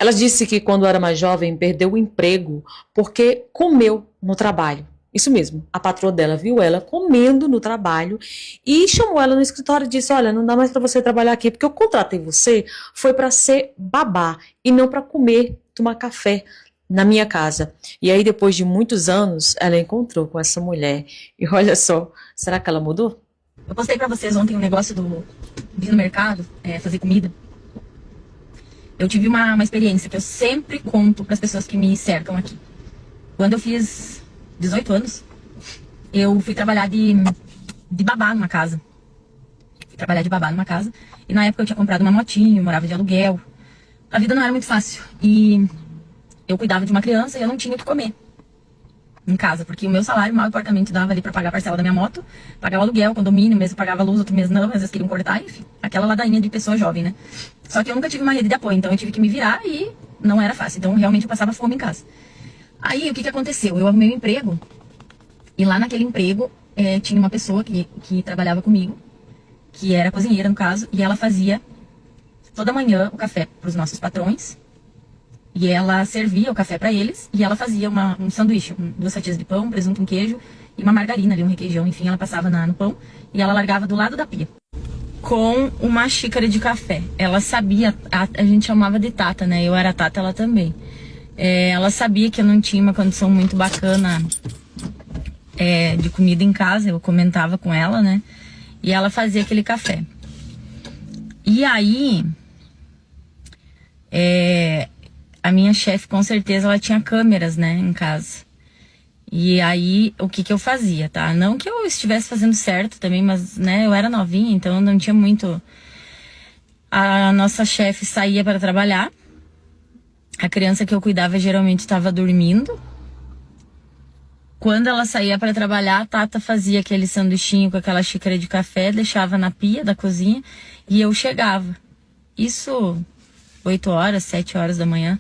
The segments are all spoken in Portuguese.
Ela disse que quando era mais jovem perdeu o emprego porque comeu no trabalho. Isso mesmo, a patroa dela viu ela comendo no trabalho e chamou ela no escritório e disse: Olha, não dá mais para você trabalhar aqui, porque eu contratei você foi para ser babá e não para comer, tomar café na minha casa. E aí, depois de muitos anos, ela encontrou com essa mulher. E olha só, será que ela mudou? Eu postei pra vocês ontem um negócio de ir no mercado, fazer comida. Eu tive uma experiência que eu sempre conto pras pessoas que me cercam aqui. Quando eu fiz 18 anos, eu fui trabalhar de babá numa casa. Fui trabalhar de babá numa casa. E na época eu tinha comprado uma motinha, morava de aluguel. A vida não era muito fácil. E eu cuidava de uma criança e eu não tinha o que comer em casa, porque o meu salário mal e porcamente dava ali pra pagar a parcela da minha moto, pagar o aluguel, condomínio, mesmo pagava a luz, outro mês não, às vezes queriam cortar, enfim, aquela ladainha de pessoa jovem, né? Só que eu nunca tive uma rede de apoio, então eu tive que me virar e não era fácil, então realmente eu passava fome em casa. Aí, o que aconteceu? Eu arrumei um emprego, e lá naquele emprego tinha uma pessoa que trabalhava comigo, que era cozinheira no caso, e ela fazia toda manhã o café pros nossos patrões. E ela servia o café pra eles e ela fazia um sanduíche, duas fatias de pão, presunto, um queijo e uma margarina ali, um requeijão. Enfim, ela passava no pão e ela largava do lado da pia com uma xícara de café. Ela sabia, a gente chamava de Tata, né? Eu era Tata, ela também. Ela sabia que eu não tinha uma condição muito bacana de comida em casa, eu comentava com ela, né? E ela fazia aquele café. E aí, a minha chefe, com certeza, ela tinha câmeras, né, em casa. E aí, o que eu fazia, tá? Não que eu estivesse fazendo certo também, mas, né, eu era novinha, então não tinha muito... A nossa chefe saía para trabalhar. A criança que eu cuidava geralmente estava dormindo. Quando ela saía para trabalhar, a Tata fazia aquele sanduichinho com aquela xícara de café, deixava na pia da cozinha e eu chegava. Isso 8 horas, 7 horas da manhã.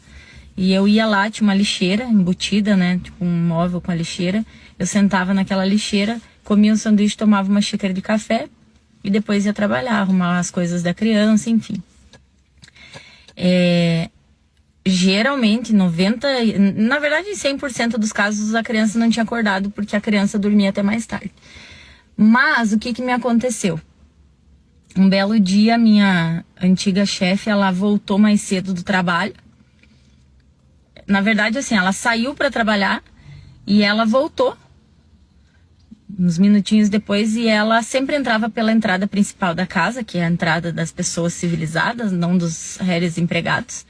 E eu ia lá, tinha uma lixeira embutida, né? Tipo um móvel com a lixeira. Eu sentava naquela lixeira, comia um sanduíche, tomava uma xícara de café e depois ia trabalhar, arrumar as coisas da criança, enfim. Geralmente, na verdade, em 100% dos casos, a criança não tinha acordado porque a criança dormia até mais tarde. Mas, o que me aconteceu? Um belo dia, minha antiga chefe, ela voltou mais cedo do trabalho. Na verdade, assim, ela saiu para trabalhar e ela voltou uns minutinhos depois e ela sempre entrava pela entrada principal da casa, que é a entrada das pessoas civilizadas, não dos réis empregados.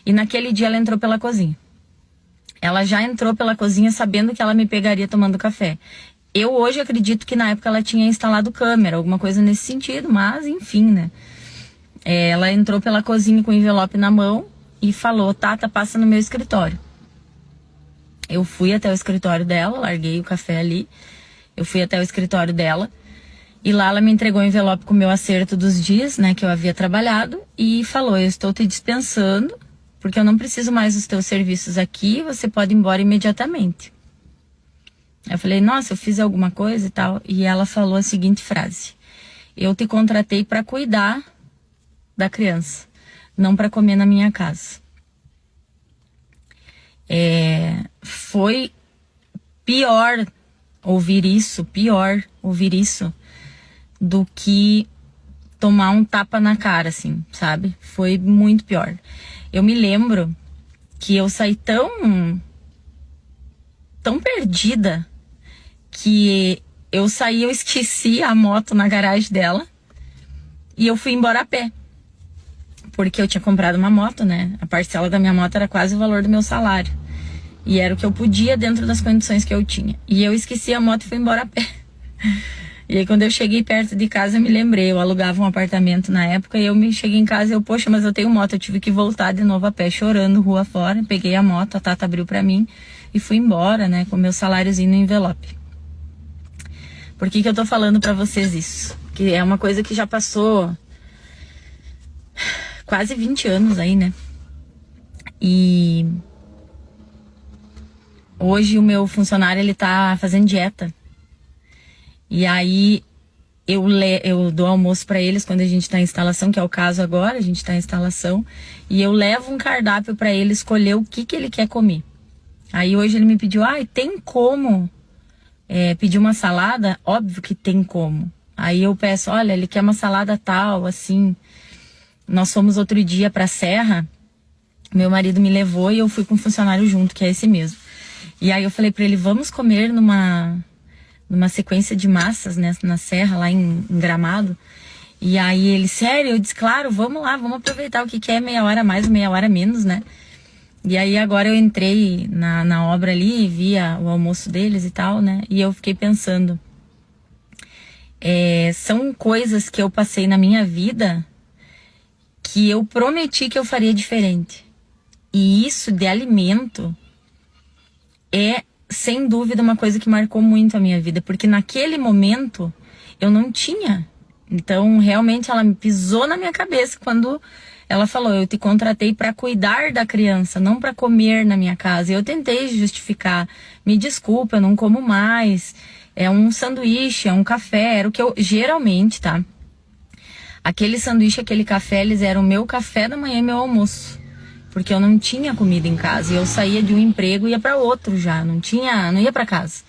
E naquele dia ela entrou pela cozinha. Ela já entrou pela cozinha sabendo que ela me pegaria tomando café. Eu hoje acredito que na época ela tinha instalado câmera, alguma coisa nesse sentido, mas enfim, né? Ela entrou pela cozinha com o envelope na mão e falou: Tata, passa no meu escritório. Eu fui até o escritório dela, larguei o café ali, eu fui até o escritório dela e lá ela me entregou o envelope com o meu acerto dos dias, né, que eu havia trabalhado e falou: eu estou te dispensando porque eu não preciso mais dos teus serviços aqui, você pode ir embora imediatamente. Eu falei: nossa, eu fiz alguma coisa e tal. E ela falou a seguinte frase: eu te contratei para cuidar da criança, não para comer na minha casa. Foi pior ouvir isso do que tomar um tapa na cara, assim, sabe? Foi muito pior. Eu me lembro que eu saí tão perdida que eu esqueci a moto na garagem dela e eu fui embora a pé. Porque eu tinha comprado uma moto, né? A parcela da minha moto era quase o valor do meu salário. E era o que eu podia dentro das condições que eu tinha. E eu esqueci a moto e fui embora a pé. E aí quando eu cheguei perto de casa eu me lembrei, eu alugava um apartamento na época e cheguei em casa e poxa, mas eu tenho moto, eu tive que voltar de novo a pé, chorando, rua fora. Peguei a moto, a Tata abriu pra mim e fui embora, né? Com meu saláriozinho no envelope. Por que eu tô falando pra vocês isso? Que é uma coisa que já passou quase 20 anos aí, né? E hoje o meu funcionário, ele tá fazendo dieta. E aí eu dou almoço para eles quando a gente está em instalação, que é o caso agora, a gente está em instalação, e eu levo um cardápio para ele escolher o que ele quer comer. Aí hoje ele me pediu, tem como pedir uma salada? Óbvio que tem como. Aí eu peço, olha, ele quer uma salada tal, assim. Nós fomos outro dia pra Serra, meu marido me levou e eu fui com um funcionário junto, que é esse mesmo. E aí eu falei pra ele, vamos comer numa sequência de massas, né, na Serra, lá em Gramado. E aí ele, sério? Eu disse, claro, vamos lá, vamos aproveitar o que é meia hora a mais, meia hora a menos, né? E aí agora eu entrei na obra ali, via o almoço deles e tal, né? E eu fiquei pensando, são coisas que eu passei na minha vida que eu prometi que eu faria diferente. E isso de alimento é, sem dúvida, uma coisa que marcou muito a minha vida. Porque naquele momento eu não tinha. Então, realmente, ela me pisou na minha cabeça quando ela falou, eu te contratei para cuidar da criança, não para comer na minha casa. E eu tentei justificar, me desculpa, eu não como mais. É um sanduíche, é um café, era o que eu geralmente, tá? Aquele sanduíche, aquele café, eles eram o meu café da manhã e meu almoço. Porque eu não tinha comida em casa. E eu saía de um emprego e ia para outro já. Não ia para casa.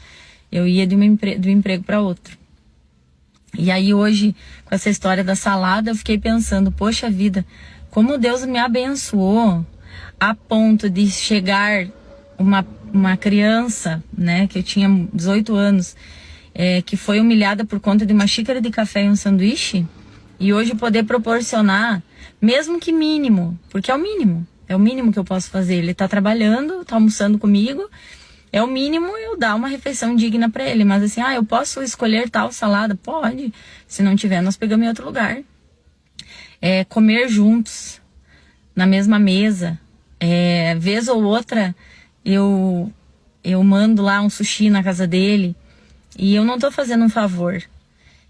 Eu ia de um emprego para outro. E aí hoje, com essa história da salada, eu fiquei pensando, poxa vida, como Deus me abençoou a ponto de chegar uma criança, né, que eu tinha 18 anos, que foi humilhada por conta de uma xícara de café e um sanduíche, e hoje poder proporcionar, mesmo que mínimo, porque é o mínimo que eu posso fazer. Ele tá trabalhando, tá almoçando comigo, é o mínimo eu dar uma refeição digna para ele. Mas assim, eu posso escolher tal salada? Pode. Se não tiver, nós pegamos em outro lugar. Comer juntos, na mesma mesa. Vez ou outra, eu mando lá um sushi na casa dele. E eu não tô fazendo um favor.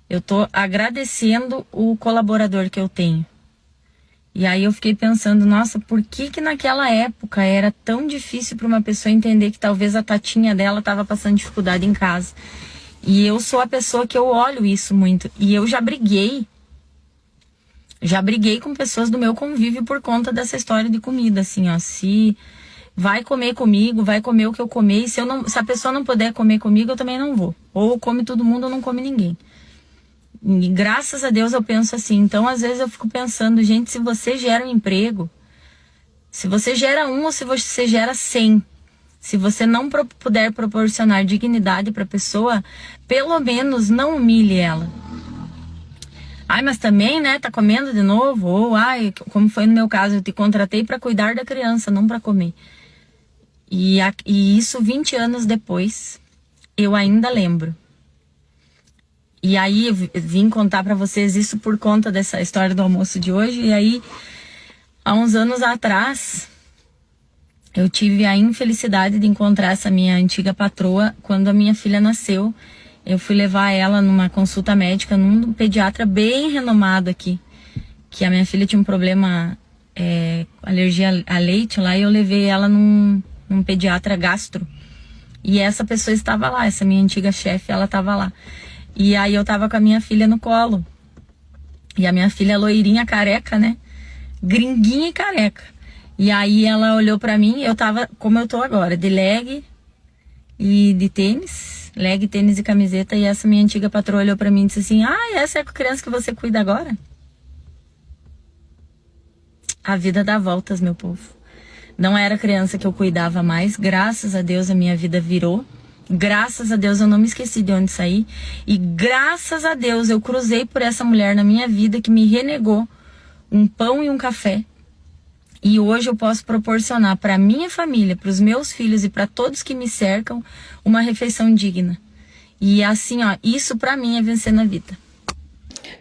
Eu tô agradecendo o colaborador que eu tenho. E aí eu fiquei pensando, nossa, por que naquela época era tão difícil para uma pessoa entender que talvez a tatinha dela estava passando dificuldade em casa. E eu sou a pessoa que eu olho isso muito. E eu já briguei com pessoas do meu convívio por conta dessa história de comida, assim, ó. Se vai comer comigo, vai comer o que eu comer. E se a pessoa não puder comer comigo, eu também não vou. Ou come todo mundo ou não come ninguém. E graças a Deus eu penso assim. Então às vezes eu fico pensando, gente, se você gera um emprego, se você gera um ou se você gera 100, se você não puder proporcionar dignidade para a pessoa, pelo menos não humilhe ela. Mas também, né, tá comendo de novo? Ou, como foi no meu caso, eu te contratei para cuidar da criança, não para comer. E isso 20 anos depois, eu ainda lembro. E aí eu vim contar pra vocês isso por conta dessa história do almoço de hoje. E aí, há uns anos atrás, eu tive a infelicidade de encontrar essa minha antiga patroa quando a minha filha nasceu. Eu fui levar ela numa consulta médica num pediatra bem renomado aqui. Que a minha filha tinha um problema, alergia a leite lá, e eu levei ela num pediatra gastro. E essa pessoa estava lá, essa minha antiga chefe, ela estava lá. E aí eu tava com a minha filha no colo. E a minha filha é loirinha, careca, né? Gringuinha e careca. E aí ela olhou pra mim, eu tava como eu tô agora, de leg e de tênis. Leg, tênis e camiseta. E essa minha antiga patroa olhou pra mim e disse assim, essa é a criança que você cuida agora? A vida dá voltas, meu povo. Não era a criança que eu cuidava mais. Graças a Deus a minha vida virou. Graças a Deus eu não me esqueci de onde saí. E graças a Deus eu cruzei por essa mulher na minha vida que me renegou um pão e um café. E hoje eu posso proporcionar para minha família, para os meus filhos e para todos que me cercam uma refeição digna. E assim, isso para mim é vencer na vida.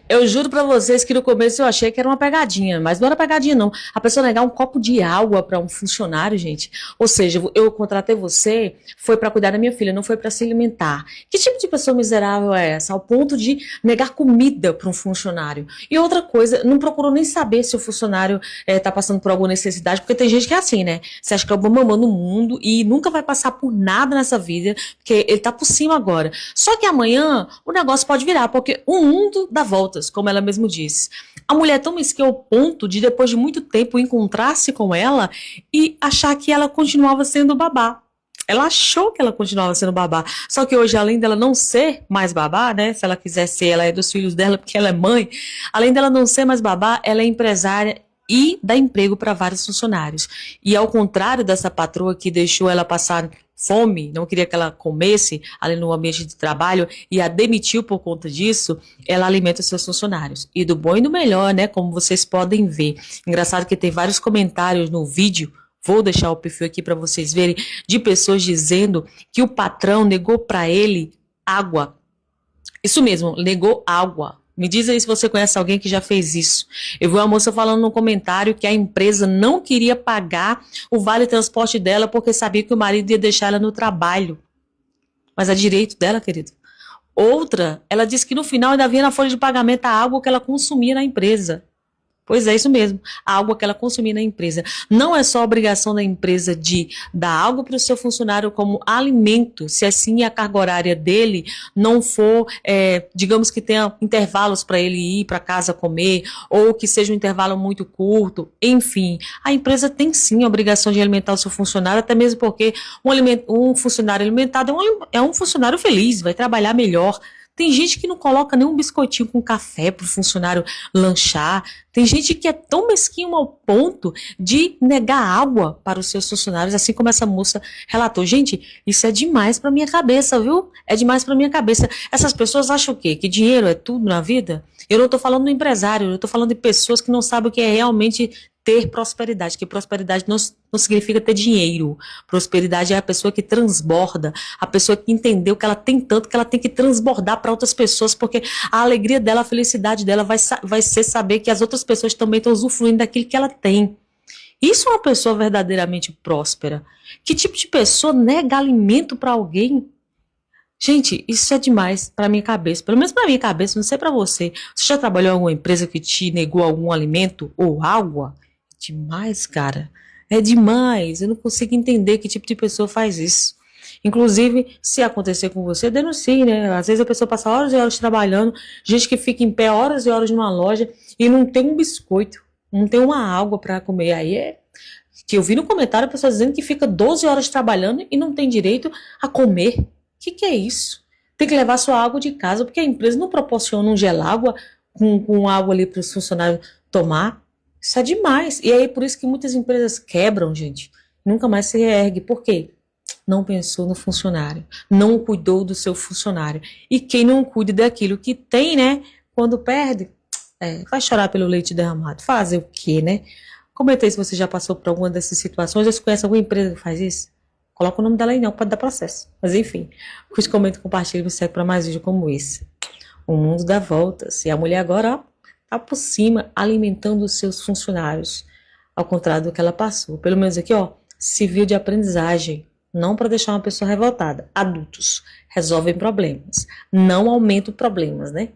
Eu juro pra vocês que no começo eu achei que era uma pegadinha, mas não era pegadinha, não. A pessoa negar um copo de água pra um funcionário, gente. Ou seja, eu contratei você, foi pra cuidar da minha filha, não foi pra se alimentar. Que tipo de pessoa miserável é essa? Ao ponto de negar comida pra um funcionário. E outra coisa, não procurou nem saber se o funcionário tá passando por alguma necessidade, porque tem gente que é assim, né? Você acha que é o mamão no mundo e nunca vai passar por nada nessa vida, porque ele tá por cima agora. Só que amanhã o negócio pode virar, porque o mundo dá voltas, como ela mesmo disse. A mulher é tão mesquinha ao ponto de, depois de muito tempo, encontrar-se com ela e achar que ela continuava sendo babá. Ela achou que ela continuava sendo babá. Só que hoje, além dela não ser mais babá, né? Se ela quiser ser, ela é dos filhos dela, porque ela é mãe. Além dela não ser mais babá, ela é empresária e dá emprego para vários funcionários. E ao contrário dessa patroa que deixou ela passar fome, não queria que ela comesse ali no ambiente de trabalho e a demitiu por conta disso, ela alimenta os seus funcionários. E do bom e do melhor, né? Como vocês podem ver. Engraçado que tem vários comentários no vídeo, vou deixar o perfil aqui para vocês verem, de pessoas dizendo que o patrão negou para ele água. Isso mesmo, negou água. Me diz aí se você conhece alguém que já fez isso. Eu vi uma moça falando no comentário que a empresa não queria pagar o vale transporte dela porque sabia que o marido ia deixar ela no trabalho. Mas é direito dela, querido. Outra, ela disse que no final ainda vinha na folha de pagamento a água que ela consumia na empresa. Pois é, isso mesmo. A água que ela consumia na empresa. Não é só obrigação da empresa de dar água para o seu funcionário como alimento, se assim a carga horária dele não for, digamos que tenha intervalos para ele ir para casa comer, ou que seja um intervalo muito curto. Enfim, a empresa tem sim a obrigação de alimentar o seu funcionário, até mesmo porque um funcionário alimentado é um funcionário feliz, vai trabalhar melhor. Tem gente que não coloca nem um biscoitinho com café para o funcionário lanchar. Tem gente que é tão mesquinho ao ponto de negar água para os seus funcionários, assim como essa moça relatou. Gente, isso é demais para minha cabeça, viu? É demais para minha cabeça. Essas pessoas acham o quê? Que dinheiro é tudo na vida? Eu não estou falando do empresário, eu estou falando de pessoas que não sabem o que é realmente ter prosperidade, que prosperidade não significa ter dinheiro. Prosperidade é a pessoa que transborda, a pessoa que entendeu que ela tem tanto que ela tem que transbordar para outras pessoas, porque a alegria dela, a felicidade dela vai ser saber que as outras pessoas também estão usufruindo daquilo que ela tem. Isso é uma pessoa verdadeiramente próspera. Que tipo de pessoa nega alimento para alguém? Gente, isso é demais para minha cabeça. Pelo menos para minha cabeça, não sei para você. Você já trabalhou em alguma empresa que te negou algum alimento ou água? Demais, cara. É demais. Eu não consigo entender que tipo de pessoa faz isso. Inclusive, se acontecer com você, denuncie, né? Às vezes a pessoa passa horas e horas trabalhando, gente que fica em pé horas e horas numa loja e não tem um biscoito, não tem uma água para comer. Aí é que eu vi no comentário a pessoa dizendo que fica 12 horas trabalhando e não tem direito a comer. O que é isso? Tem que levar sua água de casa, porque a empresa não proporciona um gelágua com água ali para os funcionários tomar. Isso é demais. E aí, por isso que muitas empresas quebram, gente. Nunca mais se reergue. Por quê? Não pensou no funcionário. Não cuidou do seu funcionário. E quem não cuida daquilo que tem, né? Quando perde, vai chorar pelo leite derramado. Fazer o quê, né? Comenta aí se você já passou por alguma dessas situações. Ou se conhece alguma empresa que faz isso. Coloca o nome dela aí não, pode dar processo. Mas enfim, curte, comenta, compartilha e me segue para mais vídeos como esse. O mundo dá voltas. E a mulher agora, ó, tá por cima, alimentando os seus funcionários. Ao contrário do que ela passou. Pelo menos aqui, ó, civil de aprendizagem. Não para deixar uma pessoa revoltada. Adultos resolvem problemas. Não aumentam problemas, né?